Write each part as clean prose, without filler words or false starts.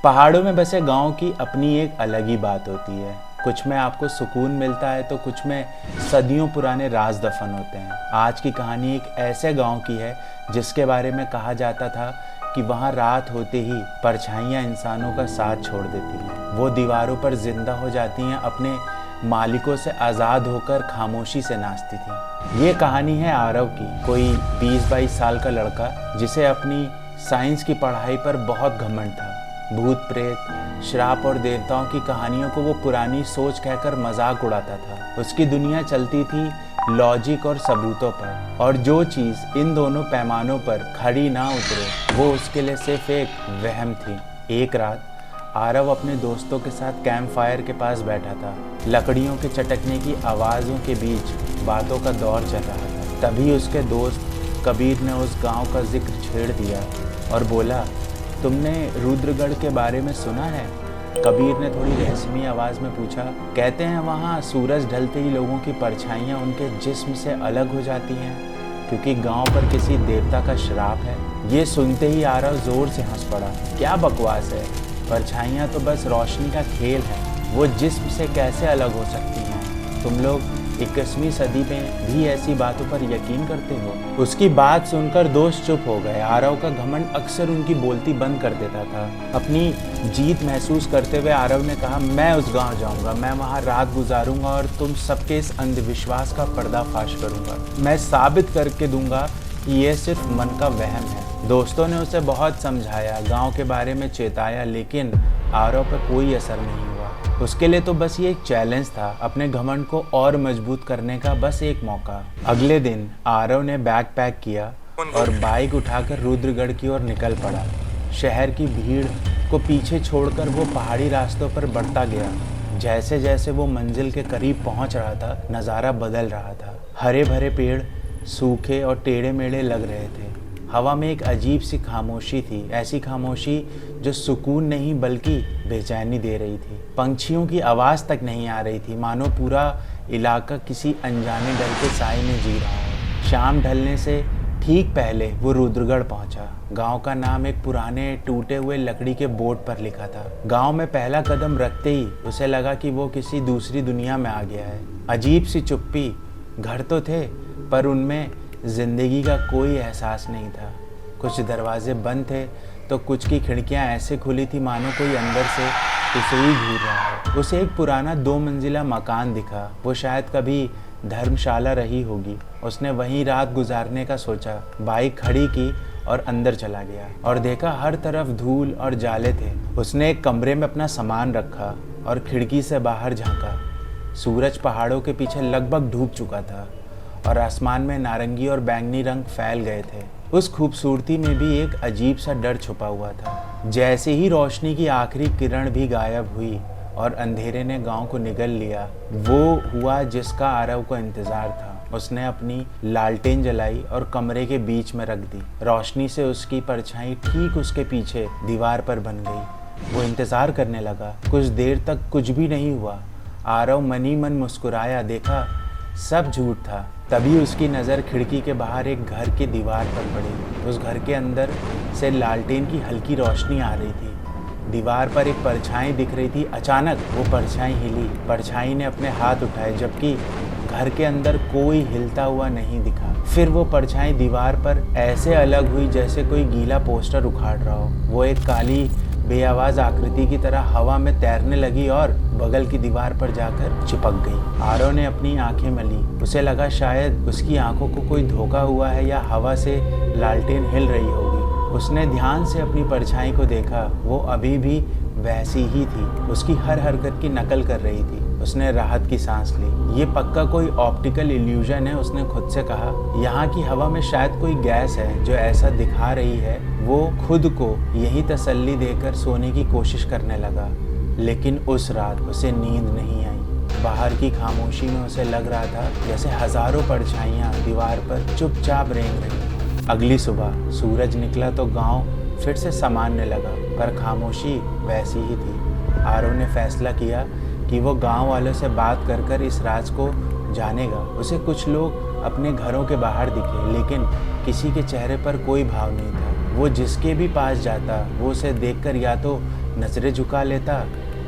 पहाड़ों में बसे गांव की अपनी एक अलग ही बात होती है। कुछ में आपको सुकून मिलता है तो कुछ में सदियों पुराने राज दफन होते हैं। आज की कहानी एक ऐसे गांव की है जिसके बारे में कहा जाता था कि वहां रात होते ही परछाइयां इंसानों का साथ छोड़ देती हैं। वो दीवारों पर जिंदा हो जाती हैं, अपने मालिकों से आज़ाद होकर खामोशी से नाचती थी। ये कहानी है आरव की, कोई 20-22 साल का लड़का जिसे अपनी साइंस की पढ़ाई पर बहुत घमंड था। भूत प्रेत, श्राप और देवताओं की कहानियों को वो पुरानी सोच कहकर मजाक उड़ाता था। उसकी दुनिया चलती थी लॉजिक और सबूतों पर, और जो चीज़ इन दोनों पैमानों पर खड़ी ना उतरे वो उसके लिए सिर्फ एक वहम थी। एक रात आरव अपने दोस्तों के साथ कैंप फायर के पास बैठा था। लकड़ियों के चटकने की आवाज़ों के बीच बातों का दौर चल रहा था। तभी उसके दोस्त कबीर ने उस गांव का जिक्र छेड़ दिया और बोला, तुमने रुद्रगढ़ के बारे में सुना है? कबीर ने थोड़ी रहस्यमयी आवाज़ में पूछा। कहते हैं वहाँ सूरज ढलते ही लोगों की परछाइयाँ उनके जिस्म से अलग हो जाती हैं, क्योंकि गांव पर किसी देवता का श्राप है। ये सुनते ही आरव जोर से हंस पड़ा। क्या बकवास है, परछाइयाँ तो बस रोशनी का खेल है, वो जिस्म से कैसे अलग हो सकती हैं? तुम लोग 21वीं सदी में भी ऐसी बातों पर यकीन करते हो? उसकी बात सुनकर दोस्त चुप हो गए। आरव का घमंड अक्सर उनकी बोलती बंद कर देता था। अपनी जीत महसूस करते हुए आरव ने कहा, मैं उस गांव जाऊंगा, मैं वहां रात गुजारूंगा और तुम सबके इस अंधविश्वास का पर्दाफाश करूंगा। मैं साबित करके दूंगा कि ये सिर्फ मन का वहम है। दोस्तों ने उसे बहुत समझाया, गांव के बारे में चेताया, लेकिन आरव पर कोई असर नहीं हुआ। उसके लिए तो बस ये एक चैलेंज था, अपने घमंड को और मजबूत करने का बस एक मौका। अगले दिन आरव ने बैग पैक किया और बाइक उठाकर रुद्रगढ़ की ओर निकल पड़ा। शहर की भीड़ को पीछे छोड़कर वो पहाड़ी रास्तों पर बढ़ता गया। जैसे जैसे वो मंजिल के करीब पहुंच रहा था, नज़ारा बदल रहा था। हरे भरे पेड़ सूखे और टेढ़े मेढ़े लग रहे थे। हवा में एक अजीब सी खामोशी थी, ऐसी खामोशी जो सुकून नहीं बल्कि बेचैनी दे रही थी। पंछियों की आवाज़ तक नहीं आ रही थी, मानो पूरा इलाका किसी अनजाने डर के साए में जी रहा है। शाम ढलने से ठीक पहले वो रुद्रगढ़ पहुंचा। गांव का नाम एक पुराने टूटे हुए लकड़ी के बोर्ड पर लिखा था। गांव में पहला कदम रखते ही उसे लगा कि वो किसी दूसरी दुनिया में आ गया है। अजीब सी चुप्पी। घर तो थे पर उनमें जिंदगी का कोई एहसास नहीं था। कुछ दरवाजे बंद थे तो कुछ की खिड़कियां ऐसे खुली थी मानो कोई अंदर से उसे ही घूर रहा है। उसे एक पुराना 2 मंजिला मकान दिखा। वो शायद कभी धर्मशाला रही होगी। उसने वहीं रात गुजारने का सोचा। बाइक खड़ी की और अंदर चला गया और देखा हर तरफ धूल और जाले थे। उसने एक कमरे में अपना सामान रखा और खिड़की से बाहर झांका। सूरज पहाड़ों के पीछे लगभग डूब चुका था और आसमान में नारंगी और बैंगनी रंग फैल गए थे। उस खूबसूरती में भी एक अजीब सा डर छुपा हुआ था। जैसे ही रोशनी की आखिरी किरण भी गायब हुई और अंधेरे ने गांव को निगल लिया, वो हुआ जिसका आरव को इंतजार था। उसने अपनी लालटेन जलाई और कमरे के बीच में रख दी। रोशनी से उसकी परछाई ठीक उसके पीछे दीवार पर बन गई। वो इंतजार करने लगा। कुछ देर तक कुछ भी नहीं हुआ। आरव मनी मन मुस्कुराया, देखा सब झूठ था। तभी उसकी नज़र खिड़की के बाहर एक घर की दीवार पर पड़ी। उस घर के अंदर से लालटेन की हल्की रोशनी आ रही थी। दीवार पर एक परछाई दिख रही थी। अचानक वो परछाई हिली। परछाई ने अपने हाथ उठाए, जबकि घर के अंदर कोई हिलता हुआ नहीं दिखा। फिर वो परछाई दीवार पर ऐसे अलग हुई जैसे कोई गीला पोस्टर उखाड़ रहा हो। वो एक काली बेआवाज आकृति की तरह हवा में तैरने लगी और बगल की दीवार पर जाकर चिपक गई। आरव ने अपनी आंखें मली। उसे लगा शायद उसकी आंखों को कोई धोखा हुआ है या हवा से लालटेन हिल रही होगी। उसने ध्यान से अपनी परछाई को देखा। वो अभी भी वैसी ही थी, उसकी हर हरकत की नकल कर रही थी। उसने राहत की सांस ली। ये पक्का कोई ऑप्टिकल इल्यूजन है, उसने खुद से कहा। यहाँ की हवा में शायद कोई गैस है जो ऐसा दिखा रही है। वो खुद को यही तसल्ली देकर सोने की कोशिश करने लगा, लेकिन उस रात उसे नींद नहीं आई। बाहर की खामोशी में उसे लग रहा था जैसे हजारों परछाइयाँ दीवार पर चुपचाप रेंग रही। अगली सुबह सूरज निकला तो गांव फिर से सामान्य लगा, पर खामोशी वैसी ही थी। आरव ने फैसला किया कि वो गांव वालों से बात कर इस राज को जानेगा। उसे कुछ लोग अपने घरों के बाहर दिखे, लेकिन किसी के चेहरे पर कोई भाव नहीं था। वो जिसके भी पास जाता वो उसे देखकर या तो नजरें झुका लेता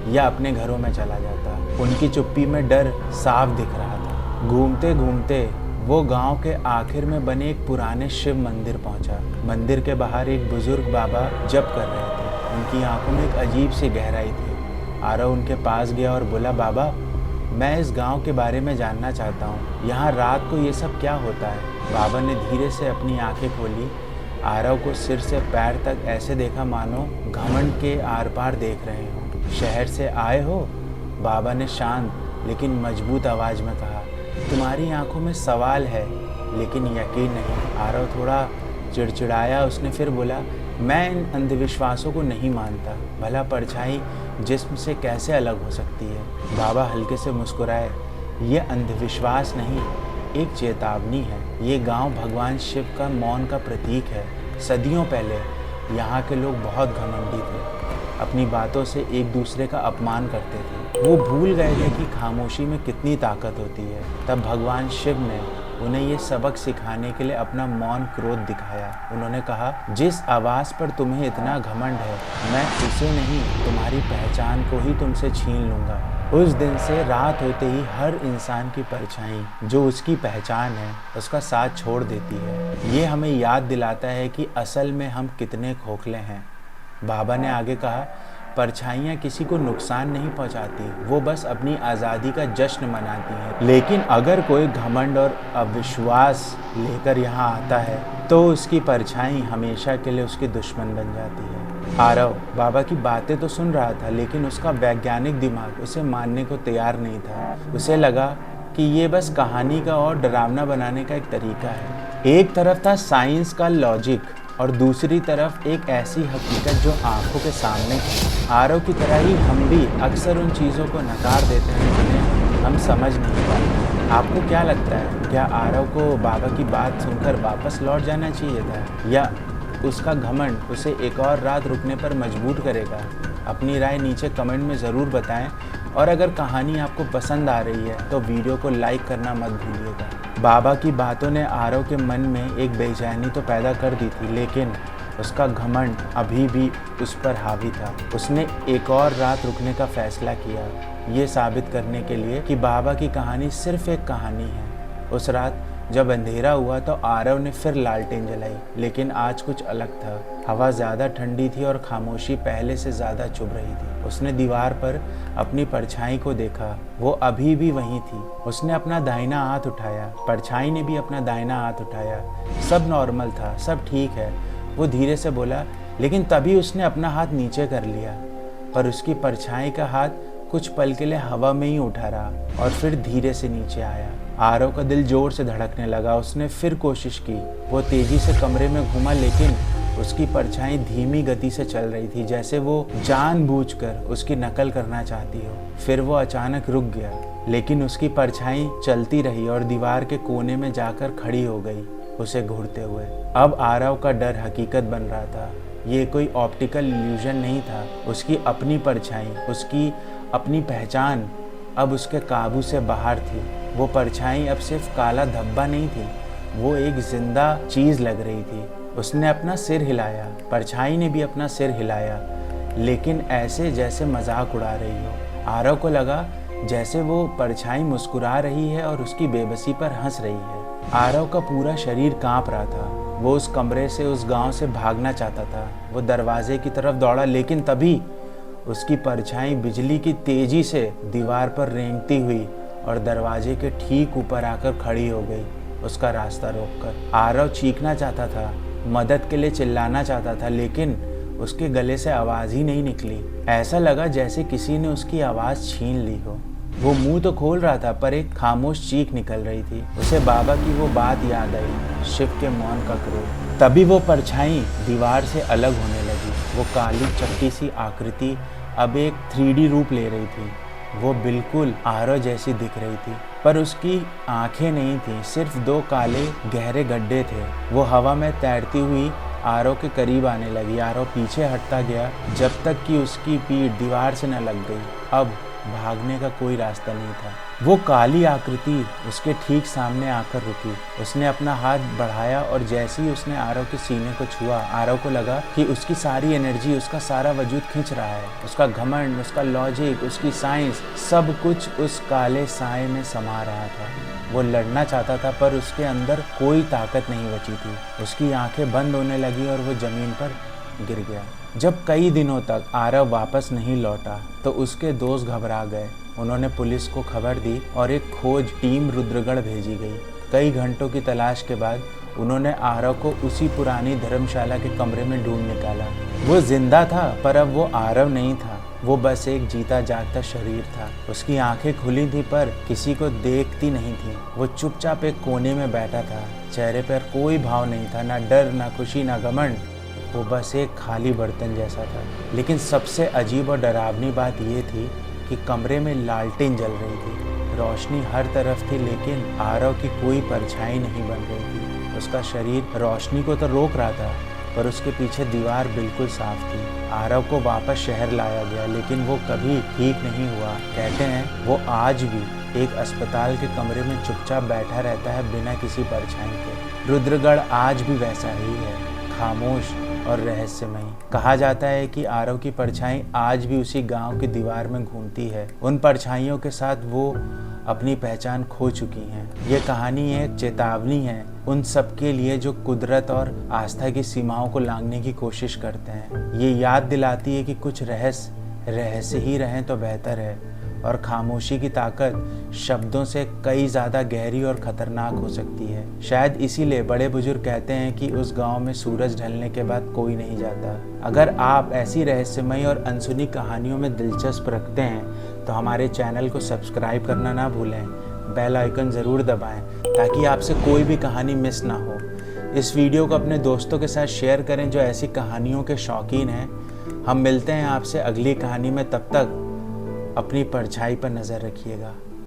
या अपने घरों में चला जाता। उनकी चुप्पी में डर साफ दिख रहा था। घूमते घूमते वो गांव के आखिर में बने एक पुराने शिव मंदिर पहुंचा। मंदिर के बाहर एक बुजुर्ग बाबा जप कर रहे थे। उनकी आंखों में एक अजीब सी गहराई थी। आरव उनके पास गया और बोला, बाबा मैं इस गांव के बारे में जानना चाहता हूँ। यहाँ रात को ये सब क्या होता है? बाबा ने धीरे से अपनी आंखें खोली। आरव को सिर से पैर तक ऐसे देखा मानो घमंड के आर पार देख रहे हो। शहर से आए हो? बाबा ने शांत लेकिन मजबूत आवाज में कहा। तुम्हारी आंखों में सवाल है लेकिन यकीन नहीं। आरव थोड़ा चिड़चिड़ाया। उसने फिर बोला, मैं इन अंधविश्वासों को नहीं मानता। भला परछाई जिस्म से कैसे अलग हो सकती है? बाबा हल्के से मुस्कुराए। ये अंधविश्वास नहीं, एक चेतावनी है। ये गांव भगवान शिव का मौन का प्रतीक है। सदियों पहले यहाँ के लोग बहुत घमंडी थे। अपनी बातों से एक दूसरे का अपमान करते थे। वो भूल गए थे कि खामोशी में कितनी ताकत होती है। तब भगवान शिव ने उन्हें ये सबक सिखाने के लिए अपना मौन क्रोध दिखाया। उन्होंने कहा, जिस आवाज़ पर तुम्हें इतना घमंड है, मैं उसे नहीं तुम्हारी पहचान को ही तुमसे छीन लूँगा। उस दिन से रात होते ही हर इंसान की परछाई जो उसकी पहचान है उसका साथ छोड़ देती है। ये हमें याद दिलाता है कि असल में हम कितने खोखले हैं। बाबा ने आगे कहा, परछाइयाँ किसी को नुकसान नहीं पहुँचाती, वो बस अपनी आज़ादी का जश्न मनाती हैं। लेकिन अगर कोई घमंड और अविश्वास लेकर यहाँ आता है तो उसकी परछाई हमेशा के लिए उसकी दुश्मन बन जाती है। आरव बाबा की बातें तो सुन रहा था लेकिन उसका वैज्ञानिक दिमाग उसे मानने को तैयार नहीं था। उसे लगा कि ये बस कहानी का और डरावना बनाने का एक तरीका है। एक तरफ था साइंस का लॉजिक और दूसरी तरफ एक ऐसी हकीकत जो आंखों के सामने थी। आरव की तरह ही हम भी अक्सर उन चीज़ों को नकार देते हैं जिन्हें हम समझ नहीं पाते। आपको क्या लगता है, क्या आरव को बाबा की बात सुनकर वापस लौट जाना चाहिए था या उसका घमंड उसे एक और रात रुकने पर मजबूर करेगा? अपनी राय नीचे कमेंट में ज़रूर बताएं और अगर कहानी आपको पसंद आ रही है तो वीडियो को लाइक करना मत भूलिएगा। बाबा की बातों ने आरव के मन में एक बेचैनी तो पैदा कर दी थी लेकिन उसका घमंड अभी भी उस पर हावी था। उसने एक और रात रुकने का फैसला किया, ये साबित करने के लिए कि बाबा की कहानी सिर्फ एक कहानी है। उस रात जब अंधेरा हुआ तो आरव ने फिर लालटेन जलाई, लेकिन आज कुछ अलग था। हवा ज़्यादा ठंडी थी और खामोशी पहले से ज़्यादा चुभ रही थी। उसने दीवार पर अपनी परछाई को देखा, वो अभी भी वहीं थी। उसने अपना दाहिना हाथ उठाया, परछाई ने भी अपना दाहिना हाथ उठाया। सब नॉर्मल था, सब ठीक है। वो धीरे से बोला, लेकिन तभी उसने अपना हाथ नीचे कर लिया, पर उसकी परछाई का हाथ कुछ पल के लिए हवा में ही उठा रहा और फिर धीरे से नीचे आया। आरव का दिल जोर से धड़कने लगा। उसने फिर कोशिश की। वो तेजी से कमरे में घूमा लेकिन उसकी परछाई धीमी गति से चल रही थी, जैसे वो जानबूझकर उसकी नकल करना चाहती हो। फिर वो अचानक रुक गया, लेकिन उसकी परछाई चलती रही और दीवार के कोने में जाकर खड़ी हो गई, उसे घूरते हुए। अब आरव का डर हकीकत बन रहा था। ये कोई ऑप्टिकल इल्यूजन नहीं था। उसकी अपनी परछाई, उसकी अपनी पहचान अब उसके काबू से बाहर थी। वो परछाई अब सिर्फ काला धब्बा नहीं थी, वो एक जिंदा चीज़ लग रही थी। उसने अपना सिर हिलाया, परछाई ने भी अपना सिर हिलाया, लेकिन ऐसे जैसे मजाक उड़ा रही हो। आरव को लगा जैसे वो परछाई मुस्कुरा रही है और उसकी बेबसी पर हंस रही है। आरव का पूरा शरीर कांप रहा था। वो उस कमरे से, उस गांव से भागना चाहता था। वो दरवाजे की तरफ दौड़ा, लेकिन तभी उसकी परछाई बिजली की तेजी से दीवार पर रेंगती हुई और दरवाजे के ठीक ऊपर आकर खड़ी हो गई, उसका रास्ता रोककर। आरव चीखना चाहता था, मदद के लिए चिल्लाना चाहता था, लेकिन उसके गले से आवाज़ ही नहीं निकली। ऐसा लगा जैसे किसी ने उसकी आवाज़ छीन ली हो। वो मुंह तो खोल रहा था पर एक खामोश चीख निकल रही थी। उसे बाबा की वो बात याद आई, शिव के मौन का क्रोध। तभी वो परछाई दीवार से अलग होने लगी। वो काली चपटी सी आकृति अब एक 3D रूप ले रही थी। वो बिल्कुल आरव जैसी दिख रही थी, पर उसकी आंखें नहीं थी, सिर्फ 2 काले गहरे गड्ढे थे। वो हवा में तैरती हुई आरव के करीब आने लगी। आरव पीछे हटता गया जब तक कि उसकी पीठ दीवार से न लग गई। अब भागने का कोई रास्ता नहीं था। वो काली आकृति उसके ठीक सामने आकर रुकी। उसने अपना हाथ बढ़ाया और जैसे ही उसने आरव के सीने को छुआ, आरव को लगा कि उसकी सारी एनर्जी, उसका सारा वजूद खींच रहा है। उसका घमंड, उसका लॉजिक, उसकी साइंस, सब कुछ उस काले साए में समा रहा था। वो लड़ना चाहता था पर उसके अंदर कोई ताकत नहीं बची थी। उसकी आंखें बंद होने लगी और वो जमीन पर गिर गया। जब कई दिनों तक आरव वापस नहीं लौटा तो उसके दोस्त घबरा गए। उन्होंने पुलिस को खबर दी और एक खोज टीम रुद्रगढ़ भेजी गई। कई घंटों की तलाश के बाद उन्होंने आरव को उसी पुरानी धर्मशाला के कमरे में ढूंढ निकाला। वो जिंदा था पर अब वो आरव नहीं था, वो बस एक जीता जागता शरीर था। उसकी आंखें खुली थी पर किसी को देखती नहीं थी। वो चुपचाप एक कोने में बैठा था। चेहरे पर कोई भाव नहीं था, ना डर, ना खुशी, ना घमंड। वो बस एक खाली बर्तन जैसा था। लेकिन सबसे अजीब और डरावनी बात ये थी कि कमरे में लालटेन जल रही थी। रोशनी हर तरफ थी लेकिन आरव की कोई परछाई नहीं बन रही थी। उसका शरीर रोशनी को तो रोक रहा था पर उसके पीछे दीवार बिल्कुल साफ थी। आरव को वापस शहर लाया गया लेकिन वो कभी ठीक नहीं हुआ। कहते हैं वो आज भी एक अस्पताल के कमरे में चुपचाप बैठा रहता है बिना किसी परछाई के। रुद्रगढ़ आज भी वैसा ही है, खामोश और रहस्यमयी। कहा जाता है कि आरव की परछाई आज भी उसी गांव की दीवार में घूमती है। उन परछाइयों के साथ वो अपनी पहचान खो चुकी हैं। ये कहानी एक चेतावनी है उन सब के लिए जो कुदरत और आस्था की सीमाओं को लांघने की कोशिश करते हैं। ये याद दिलाती है कि कुछ रहस्य ही रहें तो बेहतर है और खामोशी की ताकत शब्दों से कई ज़्यादा गहरी और ख़तरनाक हो सकती है। शायद इसीलिए बड़े बुजुर्ग कहते हैं कि उस गांव में सूरज ढलने के बाद कोई नहीं जाता। अगर आप ऐसी रहस्यमयी और अनसुनी कहानियों में दिलचस्प रखते हैं तो हमारे चैनल को सब्सक्राइब करना ना भूलें। बेल आइकन ज़रूर दबाएं ताकि आपसे कोई भी कहानी मिस ना हो। इस वीडियो को अपने दोस्तों के साथ शेयर करें जो ऐसी कहानियों के शौकीन हैं। हम मिलते हैं आपसे अगली कहानी में, तब तक अपनी परछाई पर नज़र रखिएगा।